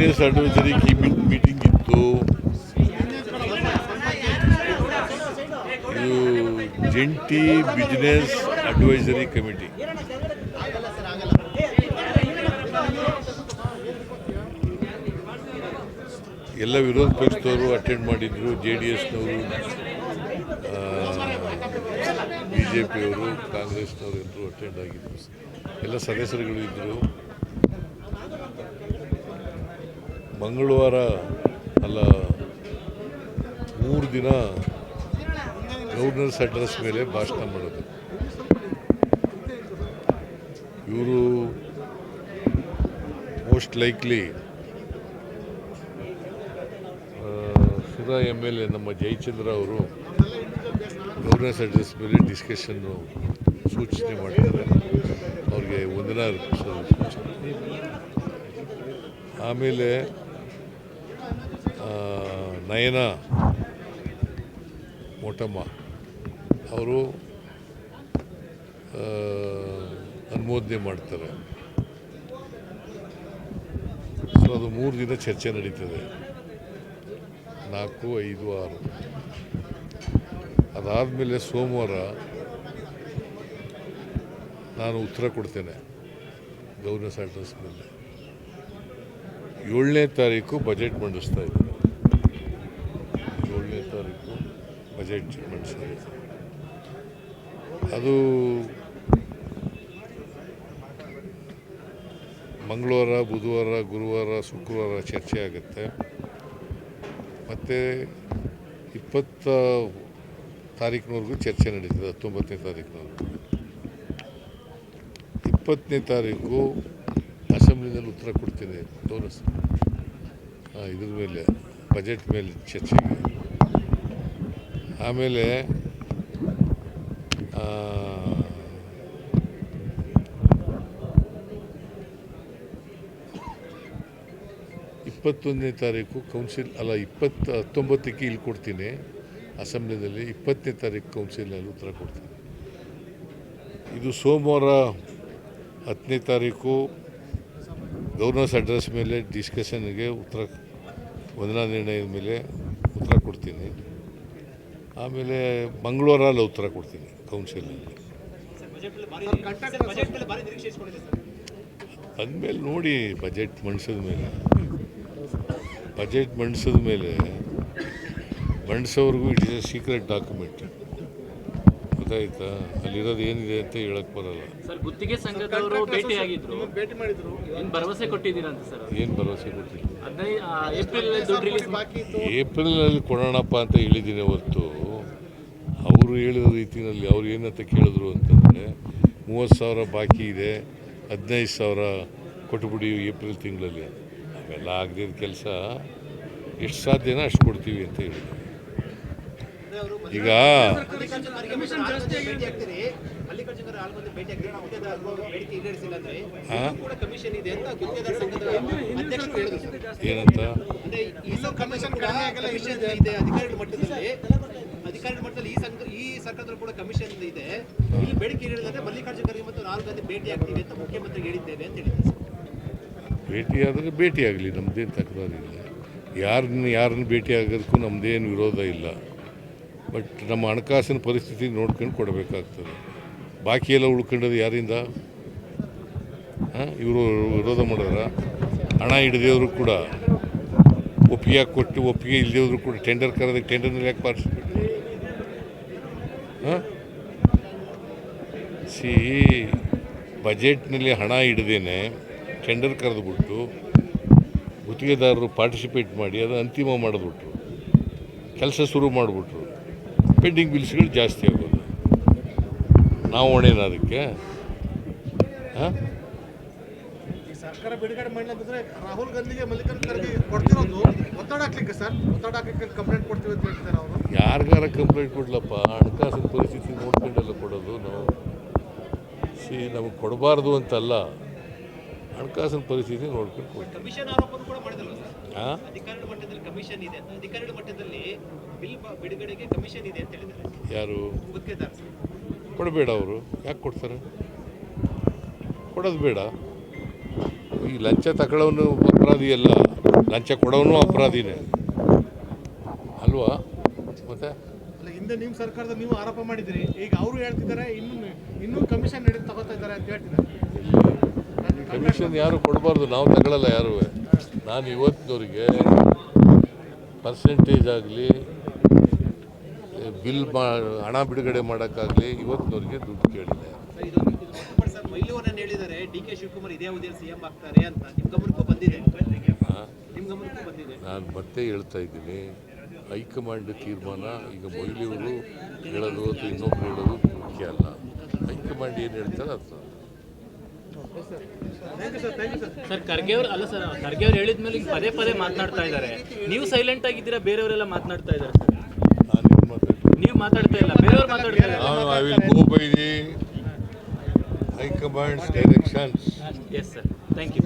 Business advisory meeting ಇತ್ತು. ಇದು ಜಂಟಿ ಬಿಸ್ನೆಸ್ ಅಡ್ವೈಸರಿ ಕಮಿಟಿ. ಎಲ್ಲ ವಿರೋಧ ಪಕ್ಷದವರು ಅಟೆಂಡ್ ಮಾಡಿದ್ರು. JDSನವರು, BJPಯವರು, ಕಾಂಗ್ರೆಸ್ನವರು ಎಲ್ಲರೂ ಅಟೆಂಡ್ ಆಗಿದ್ರು. ಎಲ್ಲ ಸದಸ್ಯರುಗಳು ಇದ್ದರು. ಮಂಗಳವಾರ ಅಲ್ಲ 3 ದಿನ ಗವರ್ನರ್ಸ್ ಅಡ್ರೆಸ್ ಮೇಲೆ ಭಾಷಣ ಮಾಡೋದು. ಇವರು ಮೋಸ್ಟ್ ಲೈಕ್ಲಿ ಸುಧಾ MLA ನಮ್ಮ ಜಯಚಂದ್ರ ಅವರು ಗವರ್ನರ್ಸ್ ಅಡ್ರೆಸ್ ಮೇಲೆ ಡಿಸ್ಕಷನ್ನು ಸೂಚನೆ ಮಾಡ್ತಾರೆ. ಅವ್ರಿಗೆ ವಂದನಾ ಅರ್ಪಿಸೋ ಸೂಚನೆ. ಆಮೇಲೆ ನಯನಾ ಮೋಟಮ್ಮ ಅವರು ಅನುಮೋದನೆ ಮಾಡ್ತಾರೆ. ಸೊ ಅದು 3 ದಿನ ಚರ್ಚೆ ನಡೀತದೆ, 4, 5, 6. ಅದಾದಮೇಲೆ ಸೋಮವಾರ ನಾನು ಉತ್ತರ ಕೊಡ್ತೇನೆ ಗವರ್ನರ್ಸ್ ಅಡ್ರೆಸ್ ಮೇಲೆ. 7ನೇ ತಾರೀಕು ಬಜೆಟ್ ಮಂಡಿಸ್ತಾ ಇದ್ದೀನಿ. 7ನೇ ತಾರೀಕು ಬಜೆಟ್ ಮಂಡಿಸಿದೆ. ಅದು ಮಂಗಳವಾರ, ಬುಧವಾರ, ಗುರುವಾರ, ಶುಕ್ರವಾರ ಚರ್ಚೆ ಆಗುತ್ತೆ. ಮತ್ತು 20 ತಾರೀಕಿನವರೆಗೂ ಚರ್ಚೆ ನಡೀತದೆ. 19ನೇ ತಾರೀಕಿನವರೆಗೂ. 20ನೇ ತಾರೀಕು ಅಸೆಂಬ್ಲಿನಲ್ಲಿ ಉತ್ತರ ಕೊಡ್ತೀನಿ ಗವರ್ನರ್ಸ್ ಇದ್ರ ಮೇಲೆ, ಬಜೆಟ್ ಮೇಲೆ ಚರ್ಚೆಗೆ. ಆಮೇಲೆ 21ನೇ ತಾರೀಕು ಕೌನ್ಸಿಲ್ ಅಲ್ಲ 19ಕ್ಕೆ ಇಲ್ಲಿ ಕೊಡ್ತೀನಿ ಅಸೆಂಬ್ಲಿನಲ್ಲಿ. 20ನೇ ತಾರೀಕು ಕೌನ್ಸಿಲ್ನಲ್ಲಿ ಉತ್ತರ ಕೊಡ್ತೀನಿ. ಇದು ಸೋಮವಾರ 10ನೇ ತಾರೀಕು ಗವರ್ನರ್ಸ್ ಅಡ್ರೆಸ್ ಮೇಲೆ ಡಿಸ್ಕಷನ್ಗೆ ಉತ್ತರ, ವಂದನಾ ನಿರ್ಣಯದ ಮೇಲೆ ಉತ್ತರ ಕೊಡ್ತೀನಿ. ಆಮೇಲೆ ಮಂಗಳವಾರ ಅಲ್ಲ ಉತ್ತರ ಕೊಡ್ತೀನಿ ಕೌನ್ಸಿಲಲ್ಲಿ. ಅಂದಮೇಲೆ ನೋಡಿ, ಬಜೆಟ್ ಮಂಡಿಸಿದ ಮೇಲೆ ಮಂಡಿಸೋವರೆಗೂ it is a secret document. ಗೊತ್ತಾಯ್ತಾ? ಅಲ್ಲಿರೋದು ಏನಿದೆ ಅಂತ ಹೇಳಕ್ ಬರಲ್ಲ. ಗುತ್ತಿಗೆ ಸಂಘದವರು ಭೇಟಿಯಾಗಿದ್ರು, ಏನು ಭರವಸೆ ಕೊಟ್ಟಿದ್ದೀರಂತ ಸರ್? ಏನು ಭರವಸೆ ಕೊಟ್ಟಿದ್ದೀನಿ? ಏಪ್ರಿಲ್ನಲ್ಲಿ ಕೊಡೋಣಪ್ಪ ಅಂತ ಹೇಳಿದ್ದೀನಿ ಹೊರತು ಅವರು ಹೇಳಿದ ರೀತಿಯಲ್ಲಿ ಅವ್ರು ಏನಂತ ಕೇಳಿದ್ರು ಅಂತಂದರೆ 30,000 ಬಾಕಿ ಇದೆ, 15,000 ಕೊಟ್ಬಿಡಿ ಏಪ್ರಿಲ್ ತಿಂಗಳಲ್ಲಿ. ಅವೆಲ್ಲ ಆಗದಿದ್ದ ಕೆಲಸ. ಎಷ್ಟು ಸಾಧ್ಯನೋ ಅಷ್ಟು ಕೊಡ್ತೀವಿ ಅಂತ ಹೇಳಿದ್ರು. ಈಗ ಏನಂತ ಅಧಿಕಾರಿ ಮಟ್ಟದಲ್ಲಿ ಈ ಸರ್ಕಾರದಲ್ಲೂ ಕೂಡ ಕಮಿಷನ್ ಇದೆ. ಇಲ್ಲಿ ಬೇಡಿಕೆ ಹೇಳಿದ್ರೆ ಮಲ್ಲಿಕಾರ್ಜುನ ಖರ್ಗೆ ಮತ್ತು ರಾಹುಲ್ ಗಾಂಧಿ ಭೇಟಿ ಆಗ್ತೀವಿ ಅಂತ ಮುಖ್ಯಮಂತ್ರಿಗೆ ಹೇಳಿದ್ದೇವೆ ಅಂತ ಹೇಳಿದ್ದಾರೆ. ಭೇಟಿಯಾದರೆ ಭೇಟಿಯಾಗಲಿ, ನಮ್ಮದೇನು ತಕರಾರಿಲ್ಲ. ಯಾರನ್ನ ಭೇಟಿ ಆಗೋದಕ್ಕೂ ನಮ್ಮದೇನು ವಿರೋಧ ಇಲ್ಲ. ಬಟ್ ನಮ್ಮ ಹಣಕಾಸಿನ ಪರಿಸ್ಥಿತಿ ನೋಡ್ಕೊಂಡು ಕೊಡಬೇಕಾಗ್ತದೆ. ಬಾಕಿ ಎಲ್ಲ ಉಳ್ಕೊಂಡದು ಯಾರಿಂದ? ಇವರು ವಿರೋಧ ಮಾಡಿದ್ರ? ಹಣ ಹಿಡಿದೇವರು ಕೂಡ ಒಪ್ಪಿಗೆ ಕೊಟ್ಟು, ಒಪ್ಪಿಗೆ ಇಲ್ಲದೇವರು ಕೂಡ ಟೆಂಡರ್ ಕರೆದಕ್ಕೆ ಟೆಂಡರ್ನಲ್ಲಿ ಯಾಕೆ ಪಾರ್ಟಿಸಿಪೇಟ್ ಮಾಡಿ? ಬಜೆಟ್ನಲ್ಲಿ ಹಣ ಹಿಡ್ದೇನೆ ಟೆಂಡರ್ ಕರೆದುಬಿಟ್ಟು ಗುತ್ತಿಗೆದಾರರು ಪಾರ್ಟಿಸಿಪೇಟ್ ಮಾಡಿ ಅದು ಅಂತಿಮ ಮಾಡಿದ್ಬಿಟ್ರು, ಕೆಲಸ ಶುರು ಮಾಡಿಬಿಟ್ರು. ಪೆಂಡಿಂಗ್ ಬಿಲ್ಸ್ಗಳು ಜಾಸ್ತಿ ಆಗೋದು. ನಾವು ಹೊಣೆನ ಅದಕ್ಕೆ? ಸರ್ಕಾರ ಬಿಡುಗಡೆ ಮಾಡಲಿಲ್ಲ ರಾಹುಲ್ ಗಾಂಧಿಗೆ ಮಲ್ಲಿಕಾರ್ಜುನ ಖರ್ಗೆ ಕೊಡ್ತಿರೋದು ಒತ್ತಡ ಹಾಕ್ಲಿಕ್ಕೆ ಸರ್, ಒತ್ತಡ ಹಾಕಲಿಕ್ಕೆ ಕಂಪ್ಲೇಂಟ್ ಕೊಡ್ತೀವಿ ಅಂತ ಹೇಳ್ತಾರೆ ಅವರು. ಯಾರಿಗಾರ ಕಂಪ್ಲೇಂಟ್ ಕೊಡ್ಲಪ್ಪ, ಹಣಕಾಸಿನ ಪರಿಸ್ಥಿತಿ ನೋಡ್ಕೊಂಡೆಲ್ಲ ಕೊಡೋದು ನಾವು. ನಮಗೆ ಕೊಡಬಾರ್ದು ಅಂತಲ್ಲ, ಹಣಕಾಸಿನ ಪರಿಸ್ಥಿತಿ ನೋಡ್ಕೊಂಡು ಕೊಡ್ತೀವಿ. ಕಮಿಷನ್ ಆರೋಪನೂ ಕೂಡ ಮಾಡಿದಲ್ಲ ಸರ್, ಅಧಿಕಾರಿಗಳ ಮಟ್ಟದಲ್ಲಿ ಕಮಿಷನ್ ಇದೆ ಅಂತ. ಅಧಿಕಾರಿಗಳ ಮಟ್ಟದಲ್ಲಿ ಬಿಲ್ ಬಿಡುಗಡೆಗೆ ಕಮಿಷನ್ ಇದೆ ಅಂತ ಹೇಳಿದ್ದಾರೆ. ಯಾರು? ಗುತ್ತಿಗೆದಾರ. ಕೊಡಬೇಡ ಅವರು, ಯಾಕೆ ಕೊಡ್ತಾರೆ? ಕೊಡೋದು ಬೇಡ. ಈ ಲಂಚ ತಗೊಳ್ಳೋನು ಅಪರಾಧಿ ಅಲ್ಲ. ಲಂಚ ಕೊಡೋನು ಅಪರಾಧಿನೇ ಅಲ್ವಾ? ಮತ್ತೆ ಅಲ್ಲ, ಹಿಂದೆ ನಿಮ್ಮ ಸರ್ಕಾರದ ನೀವು ಆರೋಪ ಮಾಡಿದ್ರಿ, ಈಗ ಅವರು ಹೇಳ್ತಿದ್ದಾರೆ ಇನ್ನೂ ಕಮಿಷನ್ ತಗೋತಾ ಇದ್ದಾರೆ ಅಂತ ಹೇಳ್ತಿದ್ದಾರೆ. ಕಮಿಷನ್ ಯಾರು ಕೊಡಬಾರ್ದು, ನಾವು ತಗೊಳ್ಳಲ್ಲ ಯಾರು. ನಾನು ಇವತ್ತಿನವರಿಗೆ ಪರ್ಸೆಂಟೇಜ್ ಆಗಲಿ ಬಿಲ್ ಹಣ ಬಿಡುಗಡೆ ಮಾಡೋಕ್ಕಾಗಲಿ ಇವತ್ತಿನವರಿಗೆ ದುಡ್ಡು ಕೇಳಿದೆ. ಸರ್ ಮೈಲಿವರನ್ನ ಹೇಳಿದ್ದಾರೆ ಡಿ ಕೆ ಶಿವಕುಮಾರ್ ಇದೇ ಅವಧಿಯಲ್ಲಿ ಸಿಎಂ ಆಗ್ತಾರೆ ಅಂತ ನಿಮ್ಮ ಗಮನಕ್ಕೂ ಬಂದಿದೆ? ನಿಮ್ಮ ಗಮನಕ್ಕೂ ಬಂದಿದೆ? ನಾನು ಮತ್ತೆ ಹೇಳ್ತಾ ಇದ್ದೀನಿ, ಹೈಕಮಾಂಡ್ ತೀರ್ಮಾನ ಈಗ ಮೊಯ್ಲಿಯವರು ಹೇಳೋದು ಅಥವಾ ಇನ್ನೊಬ್ರು ಹೇಳೋದು ಮುಖ್ಯ ಅಲ್ಲ. ಹೈಕಮಾಂಡ್ ಏನು ಹೇಳ್ತಾರೆ ಅದು. ಸರ್ ಖರ್ಗೆ ಅವ್ರು ಅಲ್ಲ ಸರ್, ಖರ್ಗೆ ಅವ್ರು ಹೇಳಿದ ಮೇಲೆ ಈಗ ಪದೇ ಪದೇ ಮಾತನಾಡ್ತಾ ಇದ್ದಾರೆ. ನೀವು ಸೈಲೆಂಟ್ ಆಗಿದ್ದೀರಾ, ಬೇರೆಯವರೆಲ್ಲ ಮಾತನಾಡ್ತಾ ಇದ್ದಾರೆ ಸರ್. ನಾನು ಏನು ಮಾತಾಡ್ತೀನಿ, ನೀವು ಮಾತಾಡ್ತಾ ಇಲ್ಲ, ಬೇರೆಯವ್ರು ಮಾತಾಡ್ತಾ ಇದ್ದಾರೆ. I will go by the high command's directions. Yes sir, thank you.